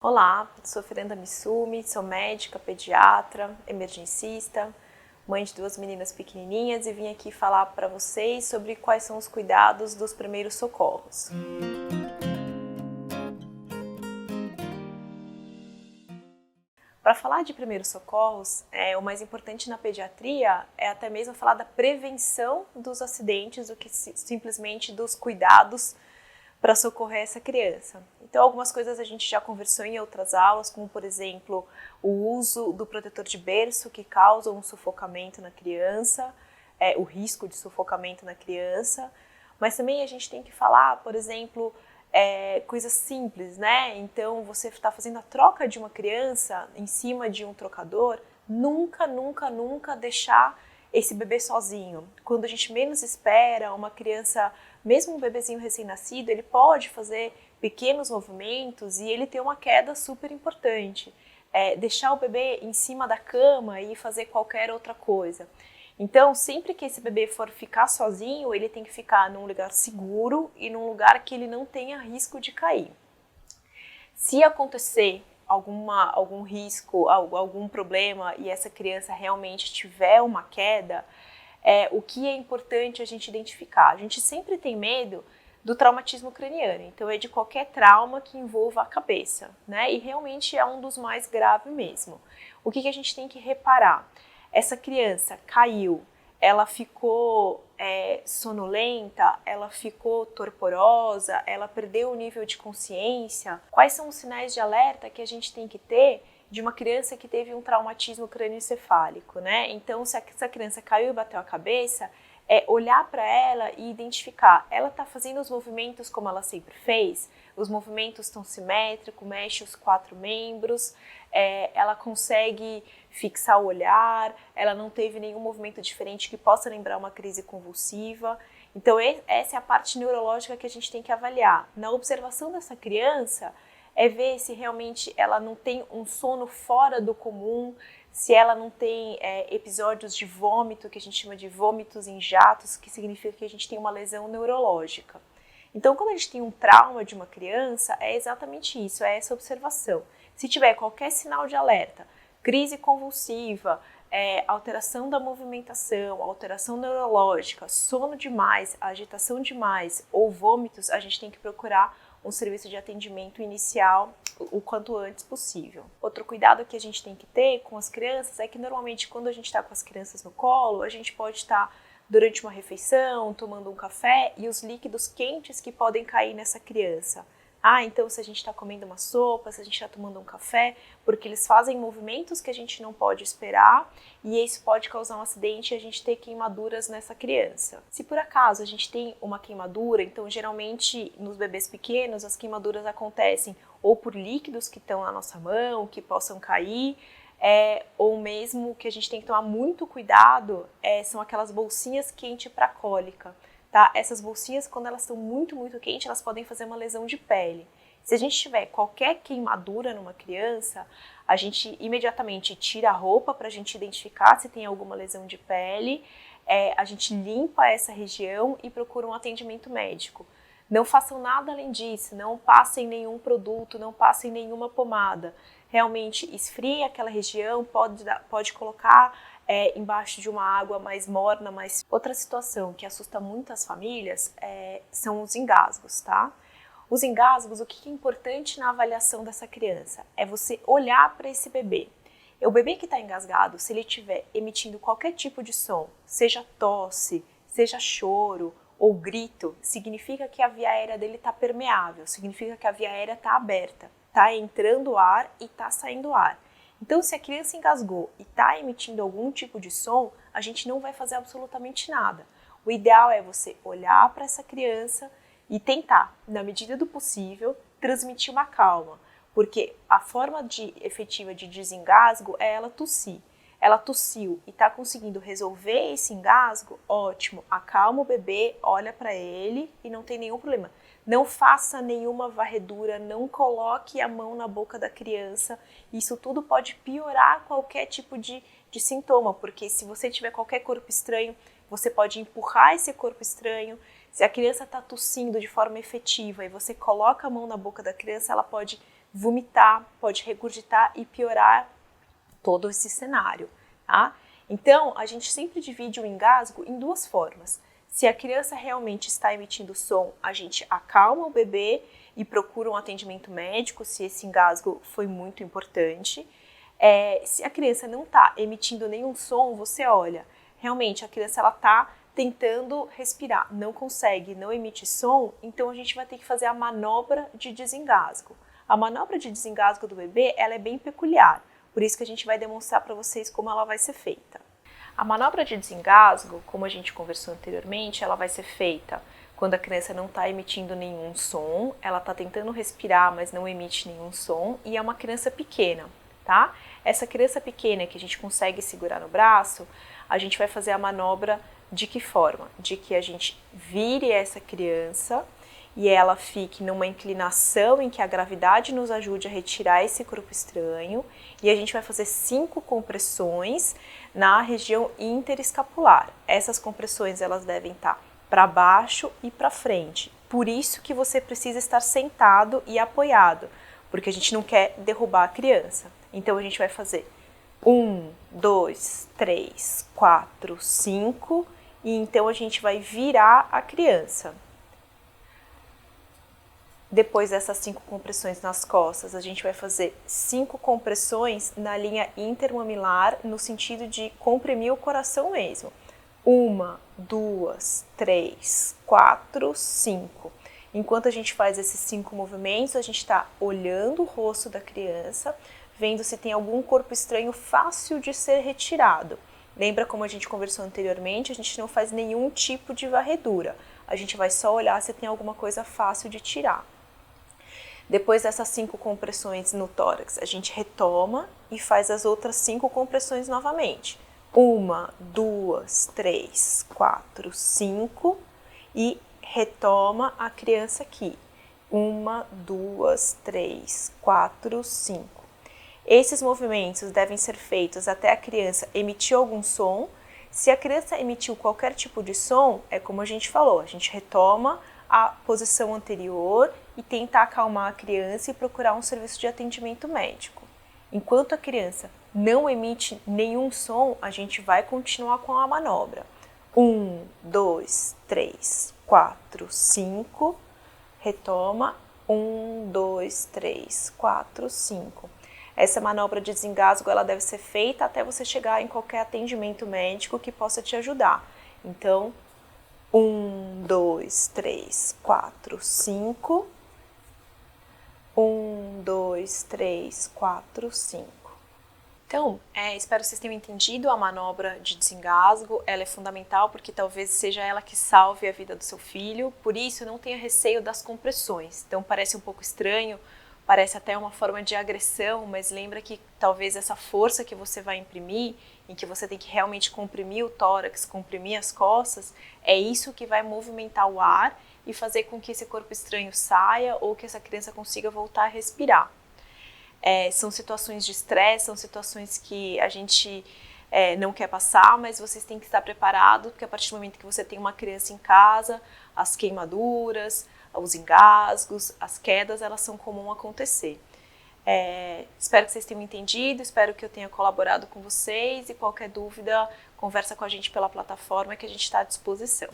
Olá, sou Fernanda Missumi, sou médica, pediatra, emergencista, mãe de 2 meninas pequenininhas e vim aqui falar para vocês sobre quais são os cuidados dos primeiros socorros. Para falar de primeiros socorros, o mais importante na pediatria é até mesmo falar da prevenção dos acidentes do que simplesmente dos cuidados para socorrer essa criança. Então, algumas coisas a gente já conversou em outras aulas, como, por exemplo, o uso do protetor de berço, que causa um sufocamento na criança, o risco de sufocamento na criança. Mas também a gente tem que falar, por exemplo, coisas simples, né? Então, você está fazendo a troca de uma criança em cima de um trocador, nunca deixar esse bebê sozinho. Quando a gente menos espera, uma criança, mesmo um bebezinho recém-nascido, ele pode fazer pequenos movimentos e ele tem uma queda super importante. Deixar o bebê em cima da cama e fazer qualquer outra coisa. Então, sempre que esse bebê for ficar sozinho, ele tem que ficar num lugar seguro e num lugar que ele não tenha risco de cair. Se acontecer algum risco, algum problema e essa criança realmente tiver uma queda, o que é importante a gente identificar? A gente sempre tem medo do traumatismo craniano, então é de qualquer trauma que envolva a cabeça, né? E realmente é um dos mais graves mesmo. O que a gente tem que reparar? Essa criança caiu, ela ficou sonolenta, ela ficou torporosa, ela perdeu o nível de consciência. Quais são os sinais de alerta que a gente tem que ter de uma criança que teve um traumatismo crânioencefálico, né? Então, se essa criança caiu e bateu a cabeça, olhar para ela e identificar, ela está fazendo os movimentos como ela sempre fez? Os movimentos estão simétricos, mexe os 4 membros, ela consegue fixar o olhar, ela não teve nenhum movimento diferente que possa lembrar uma crise convulsiva. Então, essa é a parte neurológica que a gente tem que avaliar. Na observação dessa criança, ver se realmente ela não tem um sono fora do comum, se ela não tem episódios de vômito, que a gente chama de vômitos em jatos, que significa que a gente tem uma lesão neurológica. Então, quando a gente tem um trauma de uma criança, é exatamente isso, é essa observação. Se tiver qualquer sinal de alerta, crise convulsiva, alteração da movimentação, alteração neurológica, sono demais, agitação demais ou vômitos, a gente tem que procurar um serviço de atendimento inicial o quanto antes possível. Outro cuidado que a gente tem que ter com as crianças é que normalmente quando a gente está com as crianças no colo, a gente pode estar durante uma refeição, tomando um café e os líquidos quentes que podem cair nessa criança. Então se a gente está comendo uma sopa, se a gente está tomando um café, porque eles fazem movimentos que a gente não pode esperar e isso pode causar um acidente e a gente ter queimaduras nessa criança. Se por acaso a gente tem uma queimadura, então geralmente nos bebês pequenos as queimaduras acontecem ou por líquidos que estão na nossa mão, que possam cair, ou mesmo que a gente tem que tomar muito cuidado, são aquelas bolsinhas quentes para cólica. Tá? Essas bolsinhas, quando elas estão muito quentes, elas podem fazer uma lesão de pele. Se a gente tiver qualquer queimadura numa criança, a gente imediatamente tira a roupa para a gente identificar se tem alguma lesão de pele, a gente limpa essa região e procura um atendimento médico. Não façam nada além disso, não passem nenhum produto, não passem nenhuma pomada. Realmente esfrie aquela região, pode colocar embaixo de uma água mais morna, mas outra situação que assusta muitas famílias são os engasgos, tá? Os engasgos, o que é importante na avaliação dessa criança? É você olhar para esse bebê. O bebê que está engasgado, se ele estiver emitindo qualquer tipo de som, seja tosse, seja choro ou grito, significa que a via aérea dele está permeável, significa que a via aérea está aberta, está entrando ar e está saindo ar. Então, se a criança engasgou e está emitindo algum tipo de som, a gente não vai fazer absolutamente nada. O ideal é você olhar para essa criança e tentar, na medida do possível, transmitir uma calma, porque a forma efetiva de desengasgo é ela tossir. Ela tossiu e está conseguindo resolver esse engasgo, ótimo, acalma o bebê, olha para ele e não tem nenhum problema. Não faça nenhuma varredura, não coloque a mão na boca da criança, isso tudo pode piorar qualquer tipo de sintoma, porque se você tiver qualquer corpo estranho, você pode empurrar esse corpo estranho. Se a criança está tossindo de forma efetiva e você coloca a mão na boca da criança, ela pode vomitar, pode regurgitar e piorar todo esse cenário, tá? Então, a gente sempre divide o engasgo em duas formas. Se a criança realmente está emitindo som, a gente acalma o bebê e procura um atendimento médico, se esse engasgo foi muito importante. Se a criança não está emitindo nenhum som, você olha, realmente a criança está tentando respirar, não consegue, não emite som, então a gente vai ter que fazer a manobra de desengasgo. A manobra de desengasgo do bebê, ela é bem peculiar, por isso que a gente vai demonstrar para vocês como ela vai ser feita. A manobra de desengasgo, como a gente conversou anteriormente, ela vai ser feita quando a criança não está emitindo nenhum som, ela está tentando respirar, mas não emite nenhum som, e é uma criança pequena, tá? Essa criança pequena que a gente consegue segurar no braço, a gente vai fazer a manobra de que forma? De que a gente vire essa criança e ela fique numa inclinação em que a gravidade nos ajude a retirar esse corpo estranho, e a gente vai fazer 5 compressões na região interescapular. Essas compressões elas devem estar para baixo e para frente. Por isso que você precisa estar sentado e apoiado, porque a gente não quer derrubar a criança. Então a gente vai fazer 1, 2, 3, 4, 5 e então a gente vai virar a criança. Depois dessas 5 compressões nas costas, a gente vai fazer 5 compressões na linha intermamilar, no sentido de comprimir o coração mesmo. 1, 2, 3, 4, 5. Enquanto a gente faz esses 5 movimentos, a gente está olhando o rosto da criança, vendo se tem algum corpo estranho fácil de ser retirado. Lembra como a gente conversou anteriormente, a gente não faz nenhum tipo de varredura. A gente vai só olhar se tem alguma coisa fácil de tirar. Depois dessas 5 compressões no tórax, a gente retoma e faz as outras 5 compressões novamente. 1, 2, 3, 4, 5 e retoma a criança aqui. 1, 2, 3, 4, 5. Esses movimentos devem ser feitos até a criança emitir algum som. Se a criança emitiu qualquer tipo de som, é como a gente falou, a gente retoma a posição anterior e tenta acalmar a criança e procurar um serviço de atendimento médico. Enquanto a criança não emite nenhum som, a gente vai continuar com a manobra. 1, 2, 3, 4, 5, retoma, 1, 2, 3, 4, 5. Essa manobra de desengasgo ela deve ser feita até você chegar em qualquer atendimento médico que possa te ajudar. Então, 1, 2, 3, 4, 5. 1, 2, 3, 4, 5. Então, espero que vocês tenham entendido a manobra de desengasgo. Ela é fundamental porque talvez seja ela que salve a vida do seu filho. Por isso, não tenha receio das compressões. Então, parece um pouco estranho, parece até uma forma de agressão, mas lembra que talvez essa força que você vai imprimir, em que você tem que realmente comprimir o tórax, comprimir as costas, é isso que vai movimentar o ar e fazer com que esse corpo estranho saia ou que essa criança consiga voltar a respirar. São situações de estresse, são situações que a gente não quer passar, mas vocês têm que estar preparados, porque a partir do momento que você tem uma criança em casa, as queimaduras, os engasgos, as quedas, elas são comuns acontecer. Espero que vocês tenham entendido, espero que eu tenha colaborado com vocês e qualquer dúvida, conversa com a gente pela plataforma que a gente está à disposição.